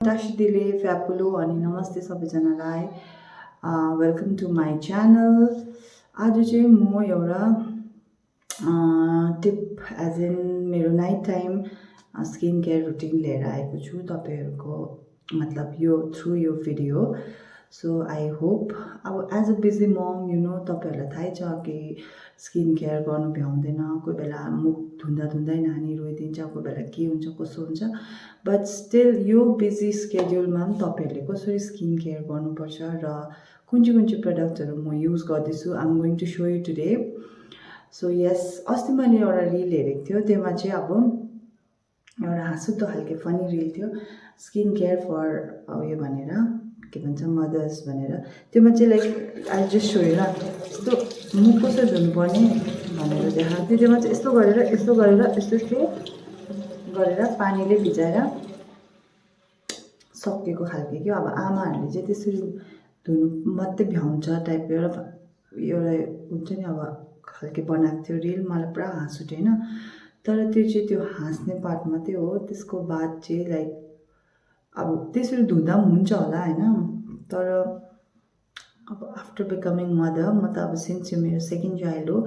Tashidile Fyapulo अनि नमस्ते सबैजनालाई वेलकम टु माई च्यानल। आज चाहिँ म एउटा टिप एज इन मेरो night time skin care routine लिएर आएको छु तपाईहरुको मतलब यो थ्रु यो भिडियो। सो आई होप अब एज अ बिजी मम तपाईहरुलाई थाहै छ कि स्किन केयर गर्नु भ्याउँदैन, कोही बेला मुख धुँदा धुँदै नानी रोइदिन्छ, कोही बेला के हुन्छ कसो हुन्छ, बट स्टिल यो बिजी स्केड्युलमा पनि तपाईहरुले कसरी स्किन केयर गर्नुपर्छ र कुन चाहिँ प्रडक्टहरु म युज गर्दैछु I am going to show you today. So yes, अस्ति मैले एउटा रिल हेरेको थियो, त्यसमा चाहिँ अब एउटा हाँसउठ्दो खालको फनी रिल थियो, स्किन केयर फर उयो भनेर के भन्छ मदर्स भनेर। त्यसमा चाहिँ like I just show you यस्तो मुख कसरी धुनुपर्ने भनेर देखाएको थियो। त्यसमा चाहिँ यस्तो गरेर यस्तो गरेर पानीले भिजाएर सकेको खालको के अब आमाहरूले चाहिँ त्यसरी धुनु मात्रै भ्याउँछ टाइपको एउटा हुन्छ नि अब खालके बनाएको थियो रिल। मलाई पुरा हाँस उठ्यो हैन, तर त्यो चाहिँ त्यो हाँस्ने पार्ट मात्रै हो। त्यसको बाद चाहिँ लाइक अब त्यसरी धुँदा पनि हुन्छ होला हैन, तर अब आफ्टर बिकमिङ मदर म त अब सिन्स यो मेरो सेकेन्ड चाइल्ड हो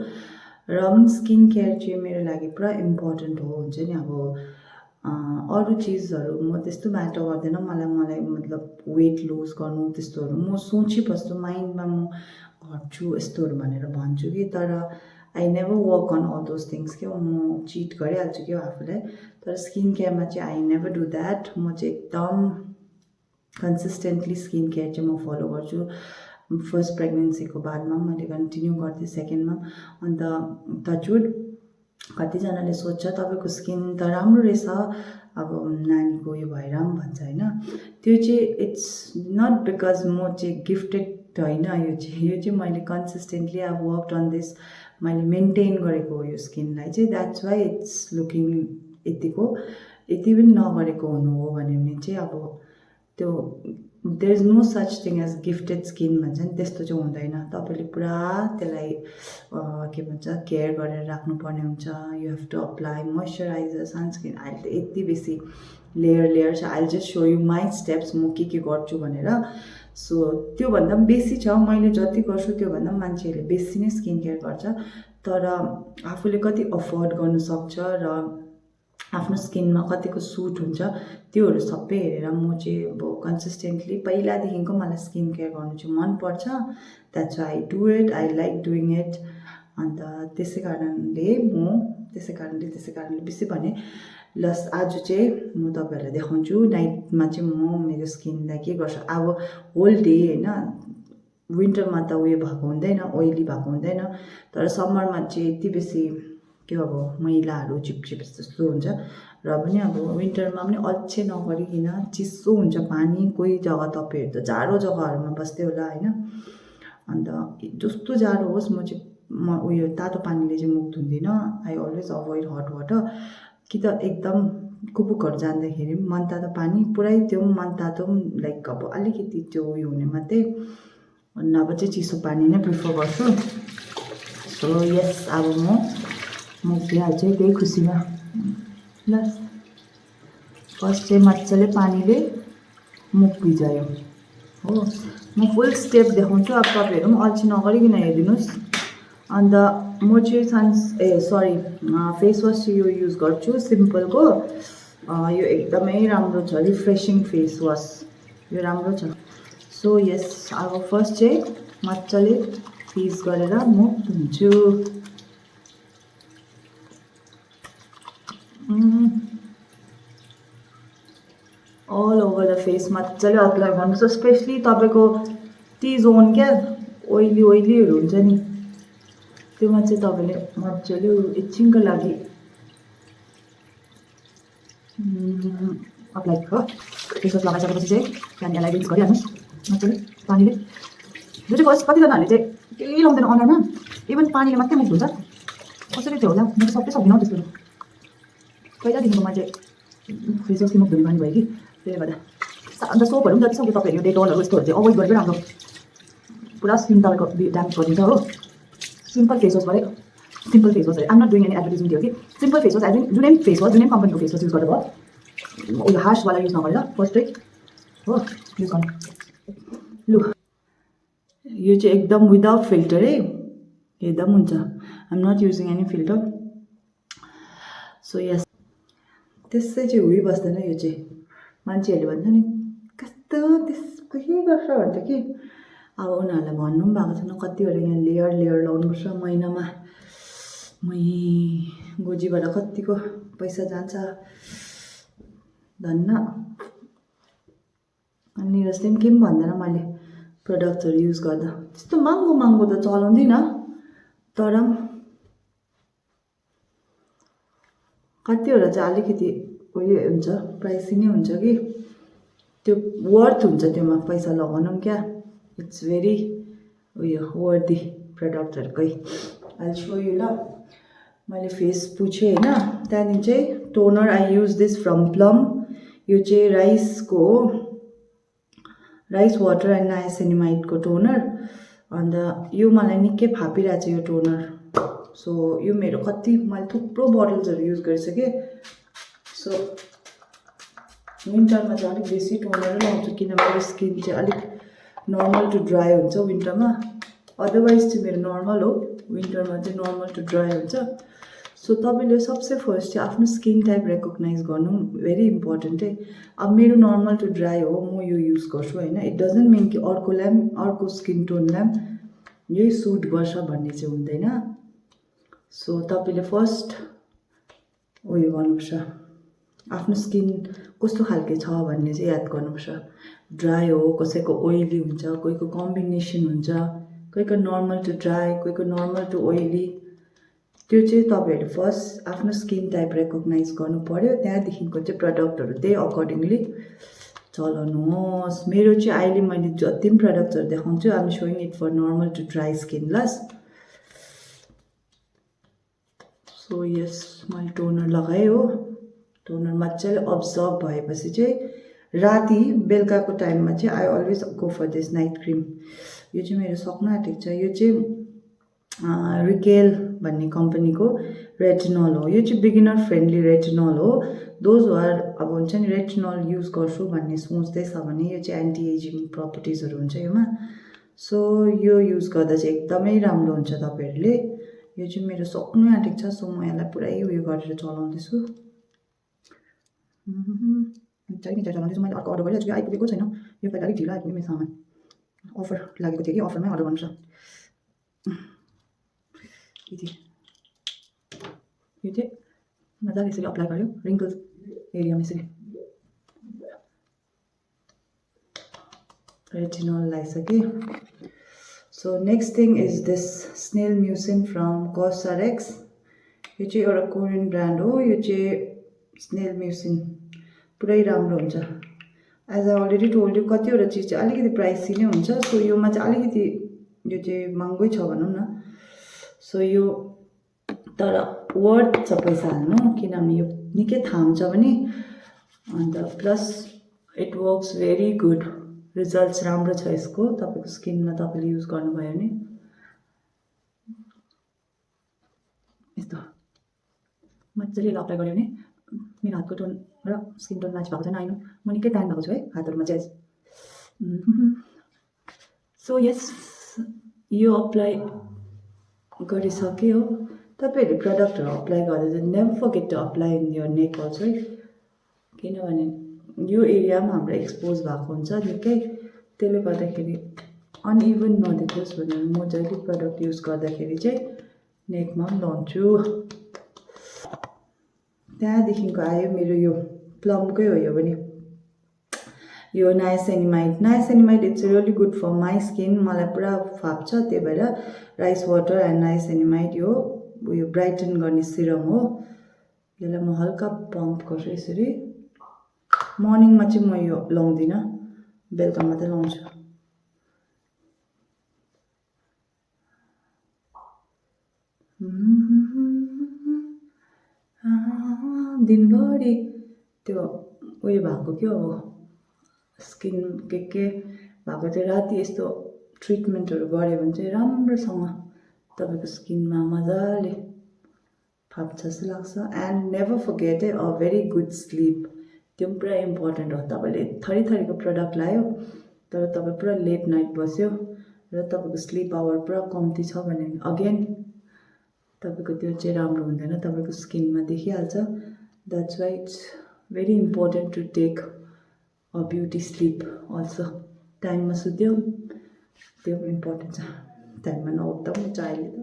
र पनि स्किन केयर चाहिँ मेरो लागि पुरा इम्पोर्टेन्ट हो। हुन्छ नि अब अरू चिजहरू म त्यस्तो म्याटर गर्दैन, मलाई मतलब वेट लुज गर्नु त्यस्तोहरू म सोचिबस्छु, माइन्डमा म गर्छु यस्तोहरू भनेर भन्छु कि, तर I never work on all those things के म चिट गरिहाल्छु क्या आफूलाई। तर स्किन केयरमा चाहिँ आई नेभर डु द्याट। म चाहिँ एकदम कन्सिस्टेन्टली स्किन केयर चाहिँ म फलो गर्छु। फर्स्ट प्रेग्नेन्सीको बादमा मैले कन्टिन्यू गर्थेँ, सेकेन्डमा। अन्त टचवुड कतिजनाले सोध्छ तपाईँको स्किन त राम्रो रहेछ अब नानीको यो भएर पनि भन्छ होइन। त्यो चाहिँ इट्स नट बिकज म चाहिँ गिफ्टेड होइन, यो चाहिँ मैले कन्सिस्टेन्टली अब वर्कड अन दिस, मैले मेन्टेन गरेको हो यो स्किनलाई चाहिँ, द्याट्स वाइ इट्स लुकिङ यतिको। यति पनि नगरेको हुनु हो भने चाहिँ अब त्यो there is no such thing as gifted skin भन्छ नि, त्यस्तो चाहिँ हुँदैन। तपाईँले पुरा त्यसलाई के भन्छ केयर गरेर राख्नुपर्ने हुन्छ। You have to apply moisturiser, sunscreen. अहिले त यति बेसी लेयर छ। I just show you my steps, म के गर्छु भनेर। सो त्योभन्दा पनि बेसी छ, मैले जति गर्छु त्योभन्दा पनि मान्छेहरूले बेसी नै स्किन केयर गर्छ। तर आफूले कति अफोर्ड गर्नु सक्छ र आफ्नो स्किनमा कतिको सुट हुन्छ त्योहरू सबै हेरेर म चाहिँ अब कन्सिस्टेन्टली पहिलादेखिको मलाई स्किन केयर गर्नु चाहिँ मनपर्छ। That's why I do it, I like doing it. अन्त त्यसै कारणले बेसी भने प्लस आज चाहिँ म तपाईँहरूलाई देखाउँछु नाइटमा चाहिँ म मेरो स्किनलाई के गर्छु। अब होल डे होइन, विन्टरमा त उयो भएको हुँदैन, ओइली भएको हुँदैन, तर समरमा चाहिँ यति बेसी के अब मैलाहरू चिपचिप जस्तो हुन्छ। र पनि अब विन्टरमा पनि अल्छे नगरिकन चिसो हुन्छ पानी, कोही जग्गा तपाईँहरू त जाडो जग्गाहरूमा बस्दै होला होइन। अन्त जस्तो जाडो होस् म उयो तातो पानीले चाहिँ मुख धुँदिनँ। I always avoid hot water, कि त एकदम कुपुकहरू जाँदाखेरि पनि मनतातो पानी पुरै, त्यो पनि मनतातो पनि लाइक अब अलिकति त्यो उयो हुने मात्रै, नभए चाहिँ चिसो पानी नै प्रिफर गर्छु। सो यस, अब म मुख धुइहाल्छु त्यही खुसीमा। ल फर्स्ट चाहिँ मजाले पानीले मुख भिजायो हो। म फुल स्टेप देखाउँछु, अब तपाईँहरू पनि अल्छी नगरिकन हेरिदिनुहोस्। अन्त म चाहिँ फेस वास चाहिँ यो युज गर्छु सिम्पलको। यो एकदमै राम्रो छ, रिफ्रेसिङ फेस वास, यो राम्रो छ। सो यस, अब फर्स्ट चाहिँ मजाले फिज गरेर मुख धुन्छु। अल ओभर द फेस मजाले अप्लाई गर्नुहोस्, स्पेसली तपाईँको टी जोन क्या ओइलीहरू हुन्छ नि, त्योमा चाहिँ तपाईँले मजाले एकछिनको लागि अप्लाई हो। फेस वास लगाइसकेपछि चाहिँ त्यहाँदेखि रिन्स गरिहाल्नुहोस् मजाले पानीले। जो चाहिँ फर्स्ट कतिजनाहरूले चाहिँ केही लाउँदैन अनुहारमा, इभन पानीले मात्रै मुख धुन्छ, कसरी त्यो होला। म चाहिँ सबै सक्दिनँ त्यस्तो, पहिलादेखिको म चाहिँ फेस वासले मुख धुने बानी भयो कि, त्यसले गर्दा। अन्त सोपहरू पनि जतिसक्दो तपाईँहरू यो डेटोलहरू यस्तोहरू चाहिँ अभोइड गरेर राम्रो, पुरा स्किन तपाईँको ड्यामेज गरिदिन्छ हो। सिम्पल फेस वास भयो, simple face wash I'm not doing any advertisement हो कि, सिम्पल फेस वास जुनै फेस वास जुनै कम्पनीको फेस वास युज गर्दा भयो, उयो हार्सवाला युज नगरेर फर्स्ट चाहिँ हो युज गर्नु लु यो चाहिँ एकदम विदाउट फिल्टर है हेर्दा पनि हुन्छ I'm not using any filter so yes त्यसै चाहिँ हुइबस्दैन यो चाहिँ मान्छेहरूले भन्छ नि कस्तो त्यसको के गर्छ भन्छ कि अब उनीहरूलाई भन्नु पनि भएको छैन कतिवटा यहाँ लेयर लाउनुपर्छ महिनामा गोजीबाट कतिको पैसा जान्छ धन्न अनि निरजले पनि के पनि भन्दैन मैले प्रडक्टहरू युज गर्दा त्यस्तो महँगो त चलाउँदिनँ तर कतिवटा चाहिँ अलिकति उयो हुन्छ प्राइसी नै हुन्छ कि त्यो वर्थ हुन्छ त्योमा पैसा लगाउनु पनि क्या इट्स भेरी उयो वर्दी प्रडक्टहरूकै आई सो यु ल मैले फेस पुछेँ होइन त्यहाँदेखि चाहिँ toner I use this from plum यो चाहिँ राइसको हो राइस वाटर एन्ड नाइसिनामाइडको टोनर अन्त यो मलाई निकै फापिरहेको छ यो टोनर सो यो मेरो कति मैले थुप्रो बोटल्सहरू युज गरिसकेँ सो विन्टरमा चाहिँ अलिक बेसी टोनरै लाउँछु किनभने मेरो स्किन चाहिँ अलिक नर्मल टु ड्राई हुन्छ विन्टरमा अदरवाइज चाहिँ मेरो नर्मल हो विन्टरमा चाहिँ नर्मल टु ड्राई हुन्छ सो तपाईँले सबसे फर्स्ट चाहिँ आफ्नो स्किन टाइप रेकग्नाइज गर्नु भेरी इम्पोर्टेन्ट है अब मेरो नर्मल टु ड्राई हो म यो युज गर्छु होइन इट डजन्ट मिन कि अर्कोलाई पनि अर्को स्किन टोनलाई पनि यही सुट गर्छ भन्ने चाहिँ हुँदैन सो तपाईँले फर्स्ट उयो गर्नुपर्छ आफ्नो स्किन कस्तो खालके छ भन्ने चाहिँ याद गर्नुपर्छ ड्राई हो कसैको ओइली हुन्छ कोहीको कम्बिनेसन हुन्छ कोहीको नर्मल टु ड्राई कोहीको नर्मल टु ओइली त्यो चाहिँ तपाईँहरूले फर्स्ट आफ्नो स्किन टाइप रेकग्नाइज गर्नु पऱ्यो त्यहाँदेखिको चाहिँ प्रडक्टहरू त्यही अकर्डिङली चलाउनुहोस् मेरो चाहिँ अहिले मैले जति पनि प्रडक्टहरू देखाउँछु I'm showing it for normal to dry skin लस सो यस मैले टोनर लगाएँ हो टोनर मजाले अब्जर्भ भएपछि चाहिँ राति बेलुकाको टाइममा चाहिँ I always go for this night cream यो चाहिँ मेरो सक्न आँटेको छ यो चाहिँ रिकेल भन्ने कम्पनीको रेटिनल हो यो चाहिँ बिगिनर फ्रेन्डली रेटिनल हो दोज आर अब हुन्छ नि रेटिनल युज गर्छु भन्ने सोच्दैछ भने यो चाहिँ एन्टी एजिङ प्रपर्टिजहरू हुन्छ योमा सो यो युज गर्दा चाहिँ एकदमै राम्रो हुन्छ तपाईँहरूले यो चाहिँ मेरो सक्नु आँटेको छ सो म यसलाई पुरै उयो गरेर चलाउँदैछु चलाउँदैछु मैले अर्को अर्डर गरिरहेको छु आइपुगेको छैन यो पालि अलिक ढिलो आइपुग्यो मेरो सामान अफर लागेको थियो कि अफरमै अर्डर गर्नु छ यो चाहिँ मजाले यसरी अप्लाई गर्यो रिङ्कल्स एरियामा यसरी रेटिनल लगाइसकेँ so next thing is this snail mucin from COSRX यो चाहिँ एउटा कोरियन ब्रान्ड हो यो चाहिँ स्नेल म्युसिन पुरै राम्रो हुन्छ as I already told you कतिवटा चिज चाहिँ अलिकति प्राइसी नै हुन्छ सो योमा चाहिँ अलिकति यो चाहिँ महँगै छ भनौँ न सो यो तर वर्थ छ पैसा हाल्नु किनभने यो निकै थाम्छ पनि अन्त plus it works very good results राम्रो छ यसको तपाईँको स्किनमा तपाईँले युज गर्नुभयो भने यस्तो मजाले अप्लाई गऱ्यो भने मेरो हातको टोन र स्किन टोन म्याच भएको छैन आइनु म निकै टाइम भएको छु है हातहरूमा चाहिँ सो यस यो अप्लाई गरिसक्यो तपाईँहरूले प्रडक्टहरू अप्लाई गर्दा चाहिँ never forget to apply in your neck also है किनभने यो एरियामा हाम्रो एक्सपोज भएको हुन्छ निकै त्यसले गर्दाखेरि अनइभन नदेखोस् भनेर म जहिले प्रडक्ट युज गर्दाखेरि चाहिँ नेकमा पनि लाउँछु त्यहाँदेखिको आयो मेरो यो प्लमकै हो यो पनि यो niacinamide it's really good for my skin मलाई पुरा फाप्छ त्यही भएर राइस वाटर एन्ड नाइसिनामाइड यो उयो ब्राइटन गर्ने सिरम हो यसलाई म हल्का पम्प गर्छु यसरी मर्निङमा चाहिँ म यो लाउँदिनँ बेलुका मात्रै लाउँछु दिनभरि त्यो उयो भएको के हो स्किन के भएको चाहिँ राति यस्तो ट्रिटमेन्टहरू गऱ्यो भने चाहिँ राम्रोसँग तपाईँको स्किनमा मजाले फाप्छ जस्तो लाग्छ and never forget a very good sleep त्यो पनि पुरा इम्पोर्टेन्ट हो। तपाईँले थरीको प्रडक्ट लायो तर तपाईँ पुरा लेट नाइट बस्यो र तपाईँको स्लिप आवर पुरा कम्ती छ भने अगेन तपाईँको त्यो चाहिँ राम्रो हुँदैन, तपाईँको स्किनमा देखिहाल्छ। That's why it's very important to take a beauty sleep also. टाइममा सुत्यो त्यो इम्पोर्टेन्ट छ, टाइममा नउठ्दा पनि हुन्छ अहिले त।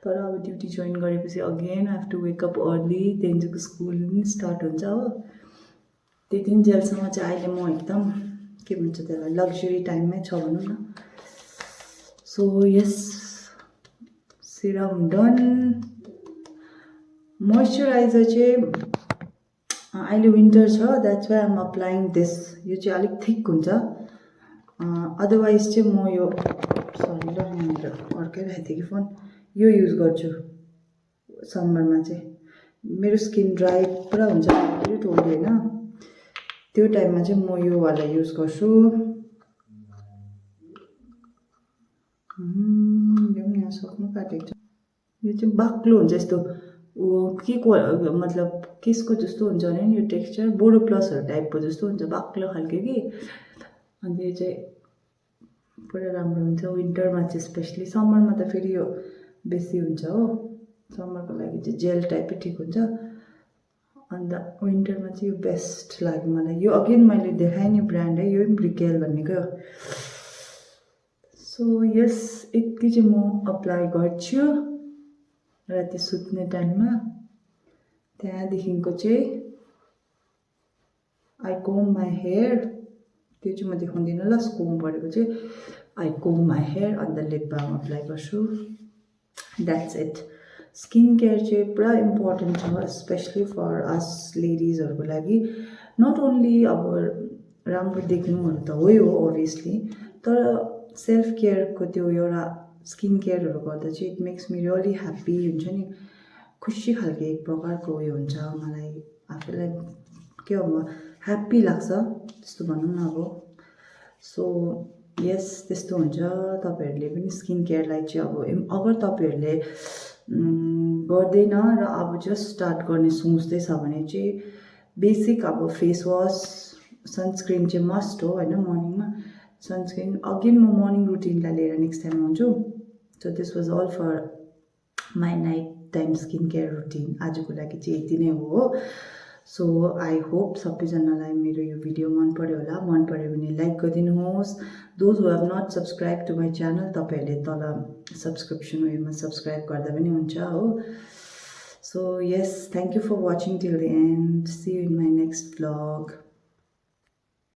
तर अब ड्युटी जोइन गरेपछि again I have to wake up early, त्यहाँदेखिको स्कुल पनि स्टार्ट हुन्छ हो। त्यति जेलसम्म चाहिँ अहिले म एकदम के भन्छ त्यसलाई लग्जरी टाइममै छ भनौँ न। So yes, serum done. Moisturiser चाहिँ अहिले विन्टर छ, that's why I'm applying this. यो चाहिँ अलिक थिक हुन्छ, अदरवाइज चाहिँ म यो सरी ल यहाँनिर अर्काइरहेको थिएँ कि फोन, यो युज गर्छु समरमा चाहिँ। मेरो स्किन ड्राई पुरा हुन्छ टोल्ली होइन, त्यो टाइममा चाहिँ म यो वाला युज गर्छु। यो पनि यहाँ सक्नु काटेको छ। यो चाहिँ बाक्लो हुन्छ यस्तो के को मतलब केसको जस्तो हुन्छ भने नि यो टेक्स्चर बोरो प्लसहरू टाइपको जस्तो हुन्छ, बाक्लो खालको कि। अन्त यो चाहिँ पुरा राम्रो हुन्छ विन्टरमा चाहिँ स्पेसली। समरमा त फेरि यो बेसी हुन्छ हो, समरको लागि चाहिँ जेल टाइपै ठिक हुन्छ। अन्त विन्टरमा चाहिँ यो बेस्ट लाग्यो मलाई। यो अगेन मैले देखाएँ नि ब्रान्ड है, यो पनि ब्रिकेल भन्नेकै हो। सो यस, यति चाहिँ म अप्लाई गर्छु राति सुत्ने टाइममा। त्यहाँदेखिको चाहिँ आई कोम माई हेयर, त्यो चाहिँ म देखाउँदिनँ ल, कोम गरेको चाहिँ। आई कोम माई हेयर अन्त लिप बाम अप्लाई गर्छु, द्याट्स इट। स्किन केयर चाहिँ पुरा इम्पोर्टेन्ट छ, स्पेसली फर अस लेडिजहरूको लागि। नट ओन्ली अब राम्रो देख्नुहरू त हो ओभियसली, तर सेल्फ केयरको त्यो एउटा स्किन केयरहरू गर्दा चाहिँ it makes me really happy हुन्छ नि, खुसी खालको एक प्रकारको उयो हुन्छ मलाई आफूलाई, के हो ह्याप्पी लाग्छ त्यस्तो भनौँ न अब। सो यस, त्यस्तो हुन्छ। तपाईँहरूले पनि स्किन केयरलाई चाहिँ अब अगर तपाईँहरूले गर्दैन र अब जस्ट स्टार्ट गर्ने सोच्दैछ भने चाहिँ बेसिक अब फेस वास, सनस्क्रिन चाहिँ मस्ट हो होइन, मर्निङमा सनस्क्रिन। अगेन म मर्निङ रुटिनलाई लिएर नेक्स्ट टाइम आउँछु। So this was all for my night time skin care routine. आजको लागि चाहिँ यति नै हो। सो आई होप सबैजनालाई मेरो यो भिडियो मन पर्यो होला। मन पर्यो भने लाइक गरिदिनुहोस्। Those who have not subscribe to my channel, तपाईँहरूले तल सब्सक्रिप्सन उयोमा सब्सक्राइब गर्दा पनि हुन्छ हो। So yes, thank you for watching till the end. See you in my next vlog.